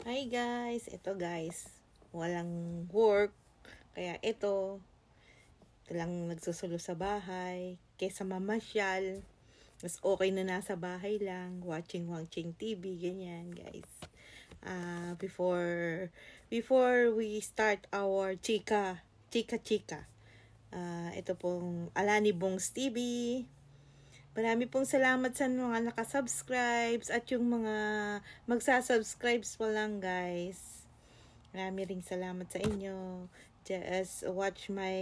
Hi guys, ito guys, walang work, kaya ito lang nagsusulo sa bahay, kesa mamasyal, mas okay na nasa bahay lang, watching TV, ganyan guys. Before we start our chika, ito pong Alani Bongs TV. Marami pong salamat sa mga nakasubscribes at yung mga magsasubscribes pa lang guys. Marami ring salamat sa inyo. Just watch my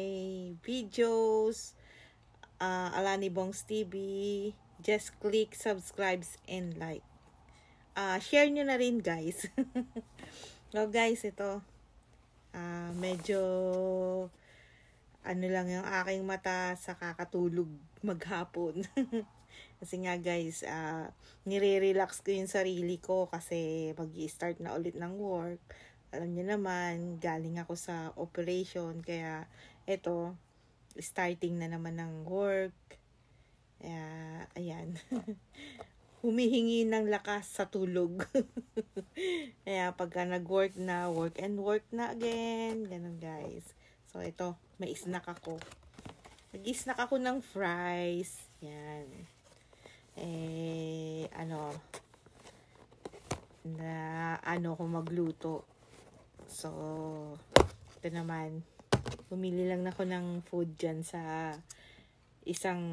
videos, Alani Bongs TV. Just click subscribes and like. Share nyo na rin guys. So guys, ito. Medyo ano lang yung aking mata sa kakatulog maghapon. Kasi nga guys, nire-relax ko yung sarili ko kasi mag-i-start na ulit ng work. Alam niyo naman, galing ako sa operation, kaya eto, starting na naman ng work. Kaya, ayan. Humihingi ng lakas sa tulog. Kaya pagka nag-work na, work na again. Ganun guys. So ito, may snack ako. Nag-snack ako ng fries. Yan. Ko magluto. So, ito naman. Bumili lang ako ng food dyan sa isang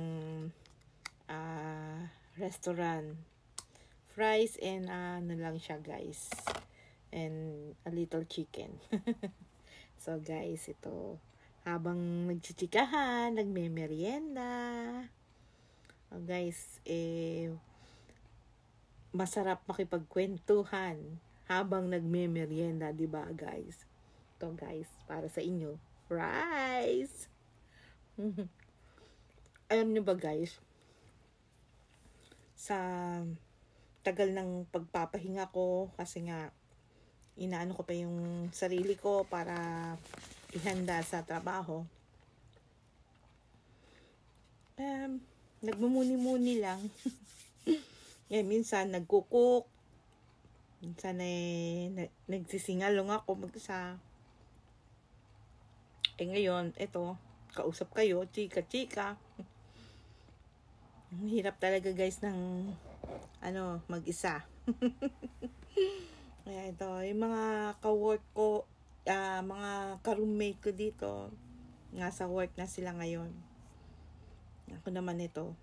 restaurant. Fries and ano lang siya guys. And a little chicken. So guys, ito. Habang nagchichikahan, nagme-merienda. Oh guys, masarap makipagkwentuhan habang nagme-merienda, 'di ba guys? Ito guys, para sa inyo. Rice. Alam niyo ba guys, sa tagal ng pagpapahinga ko, kasi nga inaano ko pa yung sarili ko para ihanda sa trabaho. Nagmumuni-muni lang. Minsan nagkukuk. Minsan nagsisingalong ako mag-isa. Ngayon, eto, kausap kayo, chika-chika. Hirap talaga guys ng mag-isa. Kaya ito, yung mga ka-work ko, mga ka-roommate ko dito, nasa work na sila ngayon. Ako naman ito,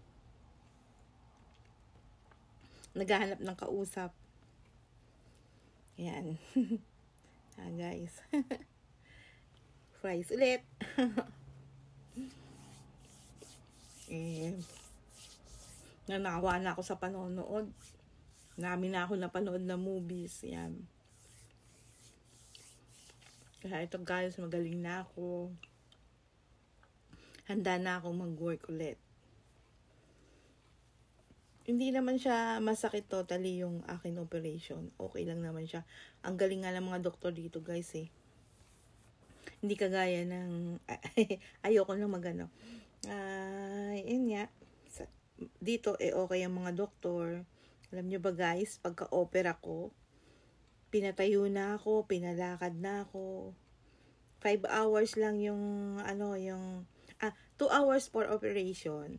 naghahanap ng kausap. Ayan. Guys. Fries ulit. Nanawa na ako sa panonood. Marami na ako napanood na movies. Yan. Kaya ito guys, magaling na ako. Handa na akong mag-work ulit. Hindi naman siya masakit totally yung aking operation. Okay lang naman siya. Ang galing nga ng mga doktor dito guys eh. Hindi kagaya ng ayoko lang magano. Yun nga. Dito okay ang mga doktor. Alam nyo ba guys, pagka-opera ko, pinatayo na ako, pinalakad na ako. 5 hours lang yung 2 hours for operation.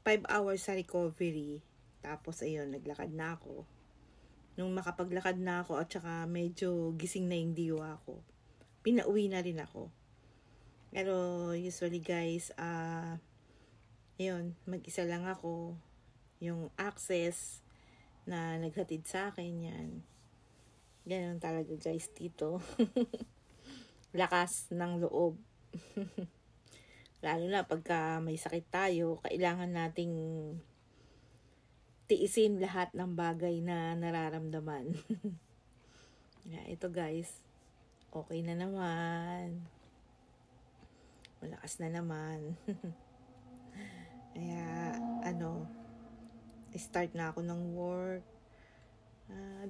5 hours sa recovery. Tapos ayun, naglakad na ako. Nung makapaglakad na ako at saka medyo gising na yung diwa ko, pinauwi na rin ako. Pero usually guys, ayun, mag-isa lang ako. Yung access na naghatid sa akin yan. Ganun talaga guys dito. Lakas ng loob. Lalo na pagka may sakit tayo, kailangan nating tiisin lahat ng bagay na nararamdaman. Ito guys, okay na naman. Malakas na naman. Kaya, start na ako ng work.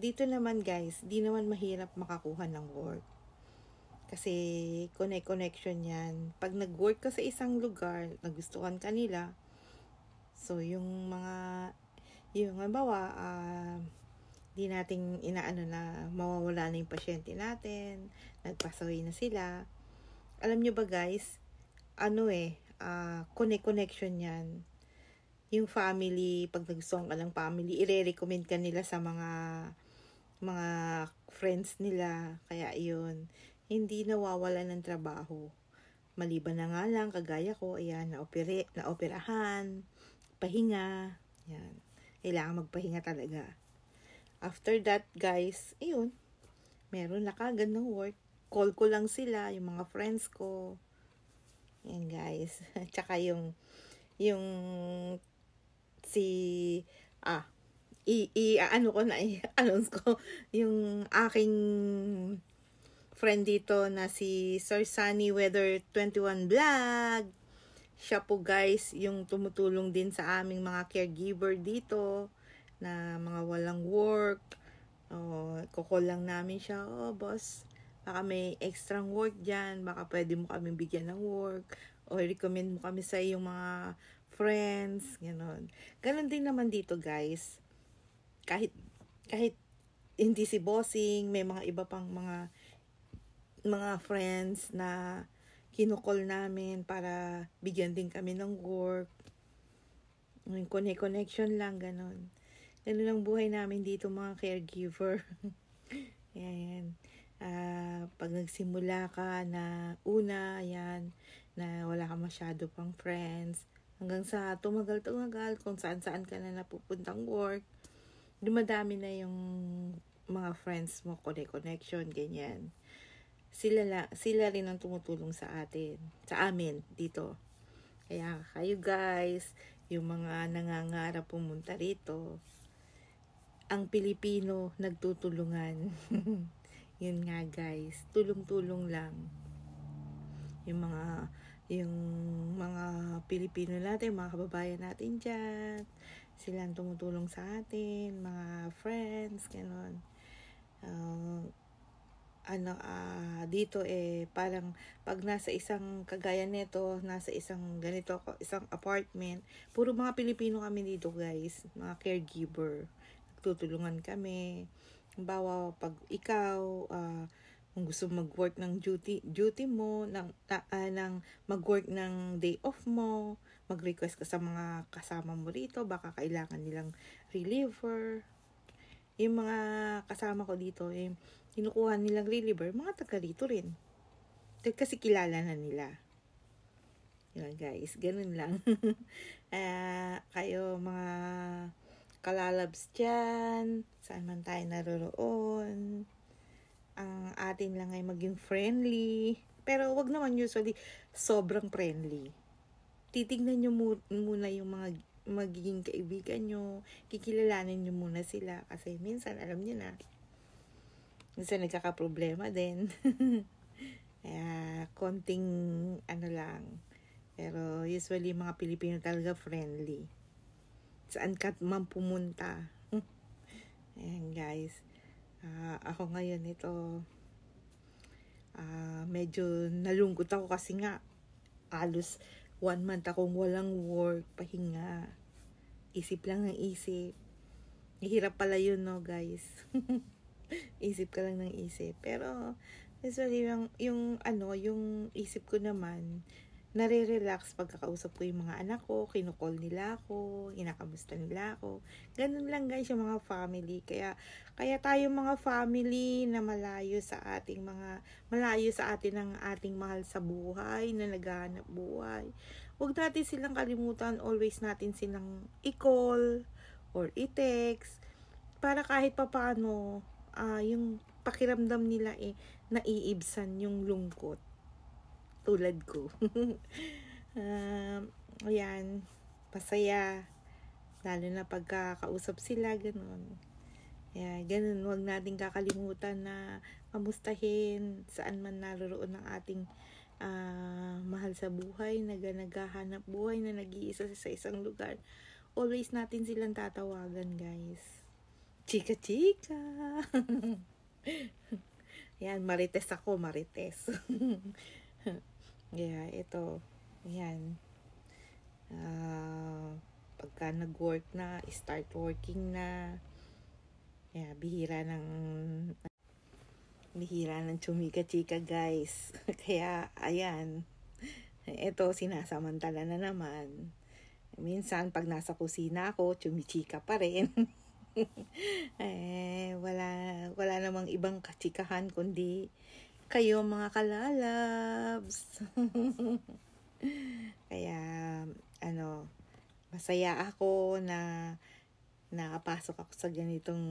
Dito naman guys, di naman mahirap makakuha ng work. Kasi, connection yan. Pag nag-work ka sa isang lugar, nagustuhan ka nila, so yung halimbawa, Di nating inaano na mawawala na yung pasyente natin, nagpasaway na sila. Alam nyo ba guys, connection yan. Yung family, pag nagustuhan ka ng family, i-recommend ka nila sa mga friends nila. Kaya yun, hindi nawawala ng trabaho. Maliban na nga lang, kagaya ko, ayan, naoperahan, pahinga, yan. Kailangan magpahinga talaga. After that, guys, ayun, meron na kagad ng work. Call ko lang sila, yung mga friends ko. Yan, guys. Tsaka yung si, announce ko, yung aking friend dito na si Sir Sunny Weather 21 Vlog. Siya po guys, yung tumutulong din sa aming mga caregiver dito na mga walang work. Kukol lang namin siya, boss, baka may extra work dyan, baka pwede mo kami bigyan ng work, o recommend mo kami sa iyong mga friends, ganon. Ganon din naman dito guys. Kahit hindi si bossing, may mga iba pang mga friends na kinukol namin para bigyan din kami ng work. Yung connection lang, ganon. Ganun ang buhay namin dito mga caregiver. Ayan. Pag nagsimula ka na yan, na wala ka masyado pang friends, hanggang sa tumagal, kung saan ka na napupuntang work, dumadami na yung mga friends mo, connection, ganyan. Sila rin ang tumutulong sa amin dito. Kaya kayo guys, yung mga nangangarap pumunta rito, ang Pilipino nagtutulungan. Yun nga guys, tulong-tulong lang. Yung mga Pilipino natin, mga kababayan natin dyan, sila ang tumutulong sa atin, mga friends, gano'n. Dito parang pag nasa isang kagaya nito, nasa isang ganito, isang apartment, puro mga Pilipino kami dito guys, mga caregiver. Tutulungan kami. Halimbawa, pag ikaw, kung gusto mag-work ng duty mo, mag-work ng day off mo, mag-request ka sa mga kasama mo rito, baka kailangan nilang reliever. Yung mga kasama ko dito, kinukuha nilang reliever, mga taga rito rin. Kasi kilala na nila. Yun guys, ganun lang. Kayo mga kalalabs dyan, saan man tayo naroroon, ang atin lang ay maging friendly. Pero wag naman usually sobrang friendly. Titignan nyo muna yung mga magiging kaibigan nyo, kikilalanin nyo muna sila, kasi minsan alam nyo na, minsan nagkakaproblema din. Kaya konting lang, pero usually mga Pilipino talaga friendly, saan ka man pumunta. Ayan guys, ako ngayon medyo nalungkot ako kasi nga halos 1 month akong walang work, pahinga, isip lang ng isip. Hirap pala yun, no guys. Isip ka lang ng isip. Pero usually yung isip ko naman, nare-relax pagkakausap ko yung mga anak ko, kinukol nila ako, kinakamusta nila ako. Ganun lang guys yung mga family. Kaya tayo mga family na malayo sa atin ng ating mahal sa buhay, na naghahanap buhay, huwag natin silang kalimutan, always natin silang i-call or i-text para kahit papaano yung pakiramdam nila naiibsan yung lungkot. Tulad ko. Ayan, pasaya. Lalo na pagkakausap sila, ganun. Kaya ganun, huwag natin kakalimutan na kamustahin saan man naroroon ng ating mahal sa buhay, naghahanap buhay, na nag-iisa sa isang lugar. Always natin silang tatawagan, guys. Chika-chika! Yan, marites ako, marites. Yeah, ito. Ayan. Pagka nag-work na, start working na. Kaya bihira ng chumika-chika guys. Kaya ayan, ito sinasamantala na naman. Minsan pag nasa kusina ako, chumichika pa rin. Wala namang ibang kachikahan kundi kayo mga kalalabs. Kaya masaya ako na nakapasok ako sa ganitong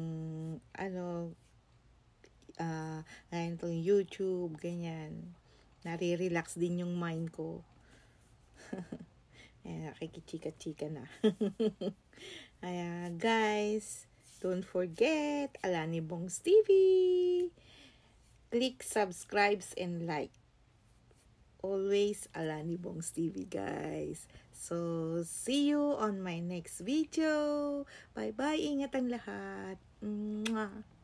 ganitong YouTube, ganyan. Nare-relax din yung mind ko. Nakikichika-chika na. Guys, don't forget Alani Bongs TV. Click subscribe and like. Always Alani Bongs TV, guys. So, see you on my next video. Bye-bye. Ingat ang lahat. Mwah.